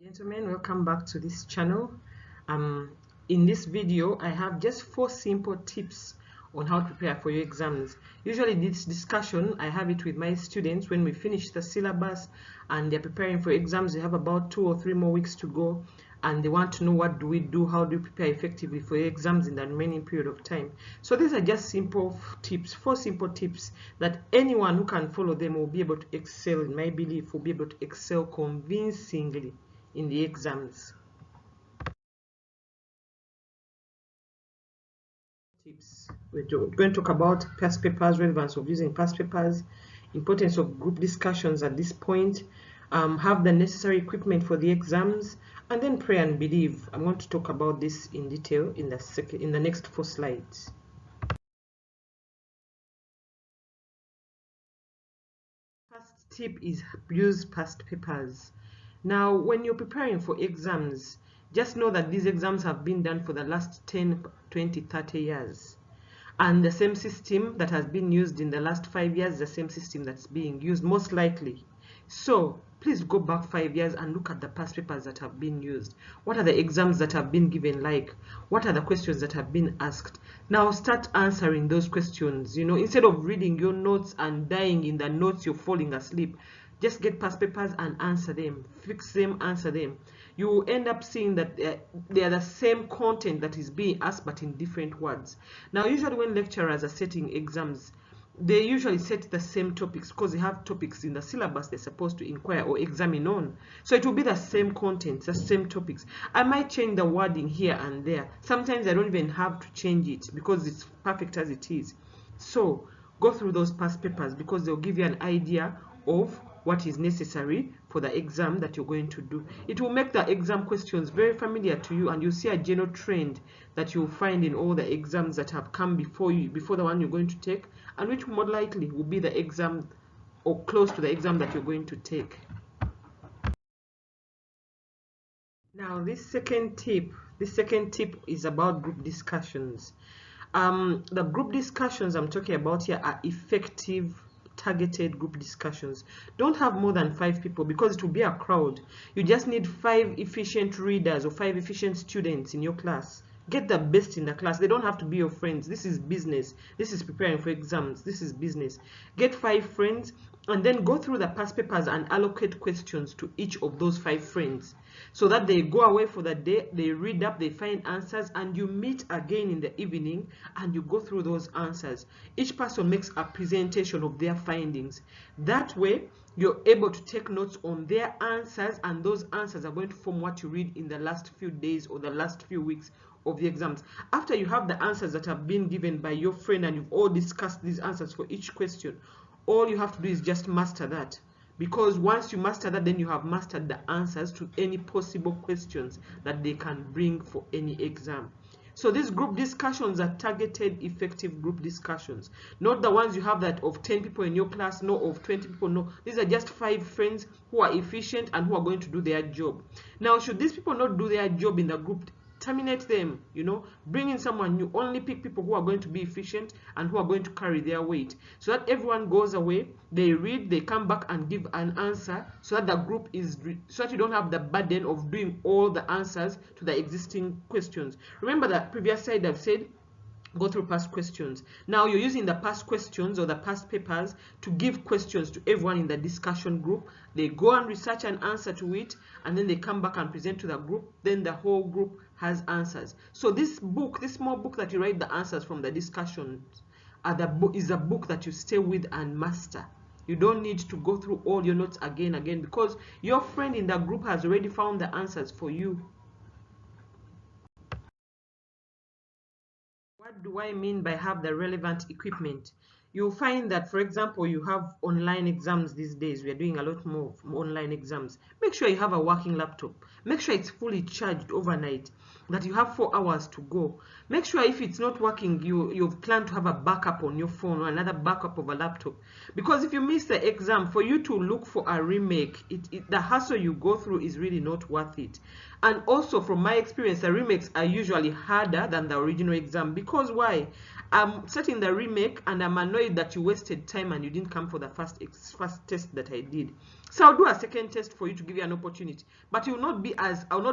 Gentlemen, welcome back to this channel. In this video, I have just 4 simple tips on how to prepare for your exams. Usually this discussion, I have it with my students when we finish the syllabus and they're preparing for exams. They have about 2 or 3 more weeks to go and they want to know what do we do, how do we prepare effectively for your exams in the remaining period of time. So these are just simple tips, 4 simple tips that anyone who can follow them will be able to excel, in my belief, will be able to excel convincingly in the exams. Tips. We're going to talk about past papers, relevance of using past papers, importance of group discussions at this point, have the necessary equipment for the exams, and then pray and believe. I'm going to talk about this in detail in the next 4 slides. First tip is use past papers. Now, when you're preparing for exams, just know that these exams have been done for the last 10, 20, 30 years. And the same system that has been used in the last 5 years is the same system that's being used, most likely. So please go back 5 years and look at the past papers that have been used. What are the exams that have been given like? What are the questions that have been asked? Now start answering those questions. Instead of reading your notes and dying in the notes, you're falling asleep. Just get past papers and answer them, fix them, answer them. You will end up seeing that they are the same content that is being asked but in different words. Now usually when lecturers are setting exams, they usually set the same topics because they have topics in the syllabus they're supposed to inquire or examine on. So it will be the same content, the same topics. I might change the wording here and there. Sometimes I don't even have to change it because it's perfect as it is. So go through those past papers because they'll give you an idea of what is necessary for the exam that you're going to do. It will make the exam questions very familiar to you, and you'll see a general trend that you'll find in all the exams that have come before you, before the one you're going to take, and which more likely will be the exam or close to the exam that you're going to take. Now this second tip is about group discussions. The group discussions I'm talking about here are effective targeted group discussions. Don't have more than 5 people because it will be a crowd. You just need 5 efficient readers or 5 efficient students in your class. Get the best in the class. They don't have to be your friends. This is business. This is preparing for exams. This is business. Get 5 friends and then go through the past papers and allocate questions to each of those 5 friends so that they go away for the day, they read up, they find answers, and you meet again in the evening and you go through those answers. Each person makes a presentation of their findings. That way you're able to take notes on their answers, and those answers are going to form what you read in the last few days or the last few weeks of the exams. After you have the answers that have been given by your friend and you've all discussed these answers for each question, all you have to do is just master that. Because once you master that, then you have mastered the answers to any possible questions that they can bring for any exam. So these group discussions are targeted, effective group discussions. Not the ones you have that of 10 people in your class, no, of 20 people, no. These are just 5 friends who are efficient and who are going to do their job. Now, should these people not do their job in the group, terminate them. Bring in someone new. Only pick people who are going to be efficient and who are going to carry their weight, so that everyone goes away, they read, they come back and give an answer, so that the group is, so that you don't have the burden of doing all the answers to the existing questions. Remember that previous slide I've said go through past questions. Now you're using the past questions or the past papers to give questions to everyone in the discussion group. They go and research an answer to it, and then they come back and present to the group. Then the whole group has answers. So this book, this small book that you write the answers from the discussions, is a book that you stay with and master. You don't need to go through all your notes again because your friend in the group has already found the answers for you. What do I mean by have the relevant equipment? You'll find that, for example, you have online exams these days. We are doing a lot more online exams. Make sure you have a working laptop. Make sure it's fully charged overnight. that you have 4 hours to go. Make sure if it's not working, you've planned to have a backup on your phone or another backup of a laptop. Because if you miss the exam, for you to look for a remake, the hassle you go through is really not worth it. And also from my experience, the remakes are usually harder than the original exam. Because why? I'm setting the remake and I'm annoyed that you wasted time and you didn't come for the first test that I did. So I'll do a second test for you to give you an opportunity. But I will not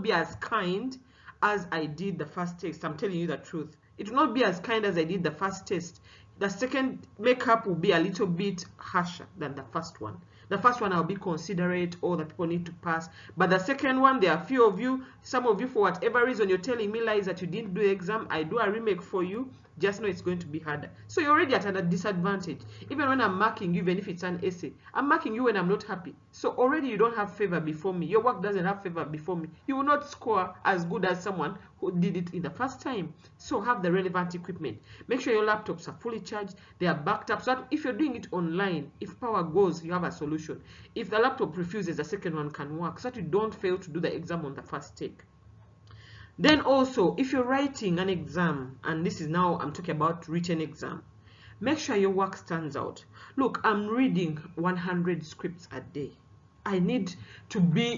be as kind as I did the first test. I'm telling you the truth. It will not be as kind as I did the first test. The second makeup will be a little bit harsher than the first one. The first one I'll be considerate, all the people need to pass. But the second one, there are a few of you, some of you for whatever reason, you're telling me lies that you didn't do the exam. I do a remake for you. Just know it's going to be harder. So you're already at a disadvantage. Even when I'm marking you, even if it's an essay, I'm marking you when I'm not happy. So already you don't have favor before me. Your work doesn't have favor before me. You will not score as good as someone who did it in the first time. So have the relevant equipment. Make sure your laptops are fully charged. They are backed up. So that if you're doing it online, if power goes, you have a solution. If the laptop refuses, the second one can work. So that you don't fail to do the exam on the first take. Then also, if you're writing an exam, and this is now I'm talking about written exam, make sure your work stands out. Look, I'm reading 100 scripts a day.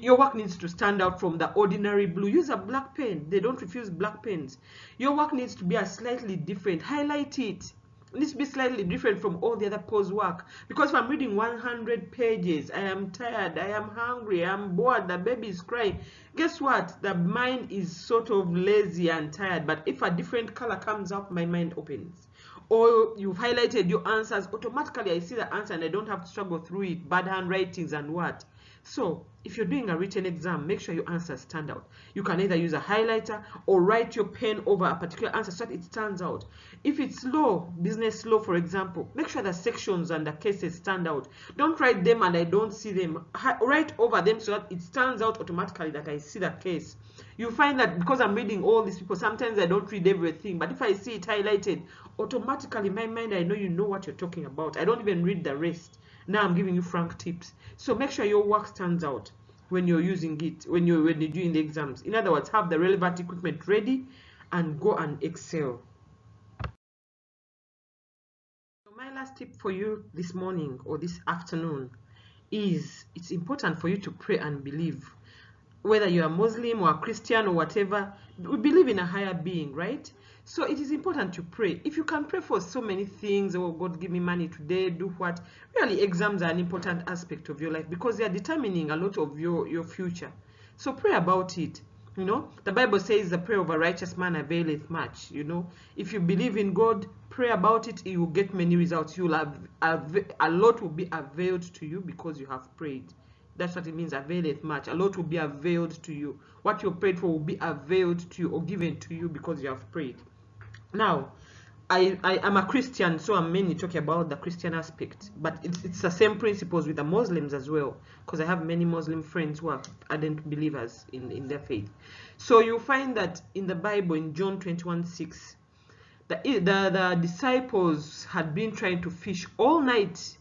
Your work needs to stand out from the ordinary blue. Use a black pen. They don't refuse black pens. Your work needs to be a slightly different. Highlight it. It needs to be slightly different from all the other pose work. Because if I'm reading 100 pages, I am tired, I am hungry, I am bored, the baby is crying. Guess what? The mind is sort of lazy and tired. But if a different color comes up, my mind opens. Or you've highlighted your answers, automatically I see the answer and I don't have to struggle through it, bad handwritings and what. So if you're doing a written exam, make sure your answers stand out. You can either use a highlighter or write your pen over a particular answer so that it stands out. If it's law, business law for example, make sure the sections and the cases stand out. Don't write them and I don't see them. Write over them so that it stands out automatically that I see the case. You find that because I'm reading all these people, sometimes I don't read everything, but if I see it highlighted, automatically in my mind I know you know what you're talking about. I don't even read the rest. Now I'm giving you frank tips. So make sure your work stands out when you're using it, when you're doing the exams. In other words, have the relevant equipment ready and go and excel. So my last tip for you this morning or this afternoon is it's important for you to pray and believe. Whether you're a Muslim or a Christian or whatever, we believe in a higher being, right? So it is important to pray. If you can pray for so many things, oh God, give me money today, do what? Really, exams are an important aspect of your life because they are determining a lot of your future. So pray about it. You know, the Bible says the prayer of a righteous man availeth much. You know, if you believe in God, pray about it, you will get many results. You'll have a lot will be availed to you because you have prayed. That's what it means, availeth much. A lot will be availed to you. What you prayed for will be availed to you or given to you because you have prayed. Now, I am a Christian, so I'm mainly talking about the Christian aspect. But it's the same principles with the Muslims as well, because I have many Muslim friends who are ardent believers in their faith. So you find that in the Bible, in John 21:6, the disciples had been trying to fish all night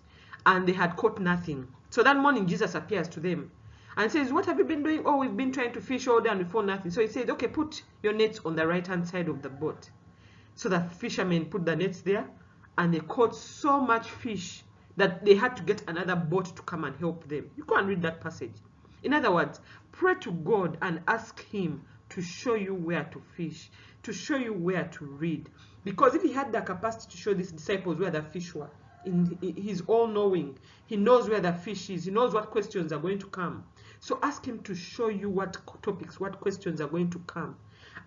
and they had caught nothing. So that morning, Jesus appears to them and says, what have you been doing? Oh, we've been trying to fish all day and we found nothing. So he said, okay, put your nets on the right-hand side of the boat. So the fishermen put the nets there and they caught so much fish that they had to get another boat to come and help them. You go and read that passage. In other words, pray to God and ask him to show you where to fish, to show you where to read. Because if he had the capacity to show these disciples where the fish were, he's all-knowing. He knows where the fish is. He knows what questions are going to come. So ask him to show you what topics, what questions are going to come.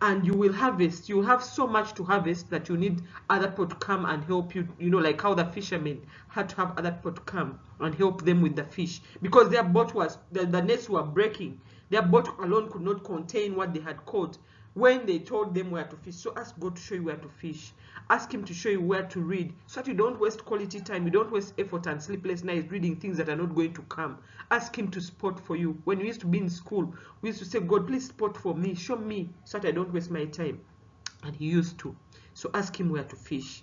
And you will harvest. You will have so much to harvest that you need other people to come and help you. You know, like how the fishermen had to have other people to come and help them with the fish. Because their boat was, the nets were breaking. Their boat alone could not contain what they had caught when they told them where to fish. So ask God to show you where to fish. Ask him to show you where to read so that you don't waste quality time. You don't waste effort and sleepless nights reading things that are not going to come. Ask him to spot for you. When we used to be in school, we used to say, God, please spot for me. Show me so that I don't waste my time. And he used to. So ask him where to fish.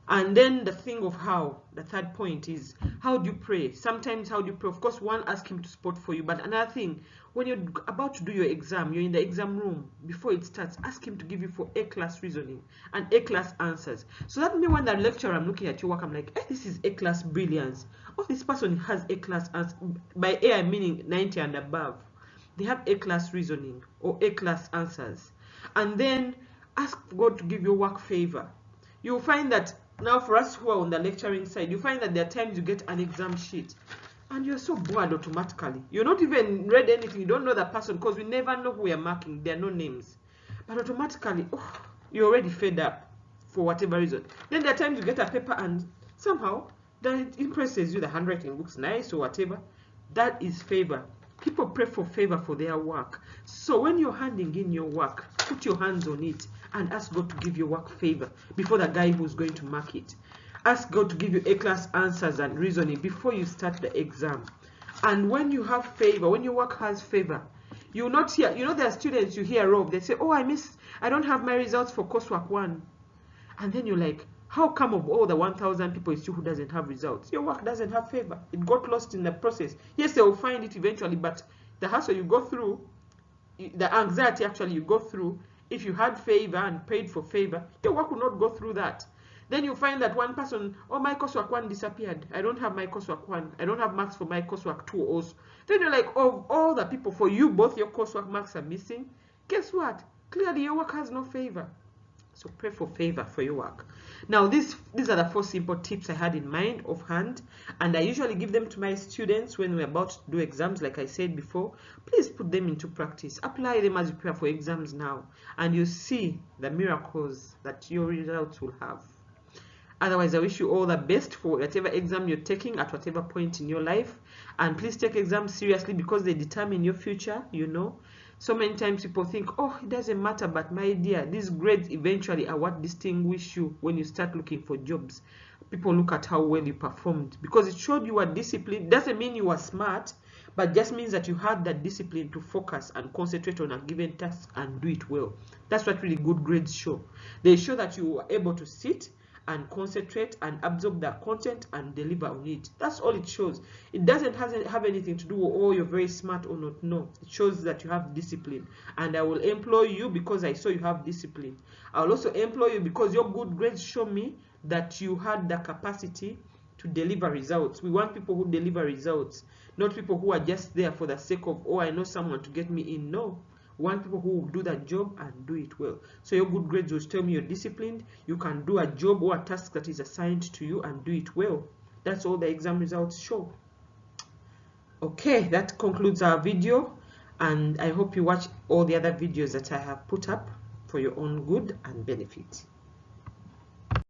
And then the thing of how, the third point is, how do you pray? Sometimes how do you pray? Of course, one, ask him to spot for you. But another thing, when you're about to do your exam, you're in the exam room, before it starts, ask him to give you for A-class reasoning and A-class answers. So that means when the lecturer, I'm looking at your work, I'm like, hey, this is A-class brilliance. Oh, this person has A-class answers. By A, I'm meaning 90 and above. They have A-class reasoning or A-class answers. And then ask God to give your work favor. You'll find that now, for us who are on the lecturing side, you find that there are times you get an exam sheet and you're so bored automatically. You're not even read anything. You don't know the person because we never know who we are marking. There are no names. But automatically, oh, you're already fed up for whatever reason. Then there are times you get a paper and somehow that impresses you. The handwriting looks nice or whatever. That is favor. People pray for favor for their work. So when you're handing in your work, put your hands on it and ask God to give your work favor before the guy who's going to mark it. Ask God to give you A-class answers and reasoning before you start the exam. And when you have favor, when your work has favor, you will not hear, you know, there are students you hear of, they say, oh, I don't have my results for coursework 1. And then you're like, how come of all the 1,000 people it's you who doesn't have results? Your work doesn't have favor. It got lost in the process. Yes, they will find it eventually, but the hassle you go through, the anxiety actually you go through, if you had favor and paid for favor, your work will not go through that. Then you find that one person, oh, my coursework 1 disappeared. I don't have my coursework 1. I don't have marks for my coursework 2 also. Then you're like, oh, all the people, for you, both your coursework marks are missing. Guess what? Clearly, your work has no favor. So pray for favor for your work. Now, these are the 4 simple tips I had in mind offhand, and I usually give them to my students when we're about to do exams, like I said before. Please put them into practice. Apply them as you prepare for exams now, and you see the miracles that your results will have. Otherwise, I wish you all the best for whatever exam you're taking at whatever point in your life. And please take exams seriously because they determine your future, you know. So many times people think, oh, it doesn't matter, but my dear, these grades eventually are what distinguish you when you start looking for jobs. People look at how well you performed because it showed you were disciplined. Doesn't mean you were smart, but just means that you had that discipline to focus and concentrate on a given task and do it well. That's what really good grades show. They show that you were able to sit and concentrate and absorb the content and deliver on it. That's all it shows. It doesn't have anything to do with, oh, you're very smart or not. No, it shows that you have discipline. And I will employ you because I saw you have discipline. I will also employ you because your good grades show me that you had the capacity to deliver results. We want people who deliver results, not people who are just there for the sake of, oh, I know someone to get me in. No. We want people who will do that job and do it well. So your good grades will tell me you're disciplined. You can do a job or a task that is assigned to you and do it well. That's all the exam results show. Okay, that concludes our video, and I hope you watch all the other videos that I have put up for your own good and benefit.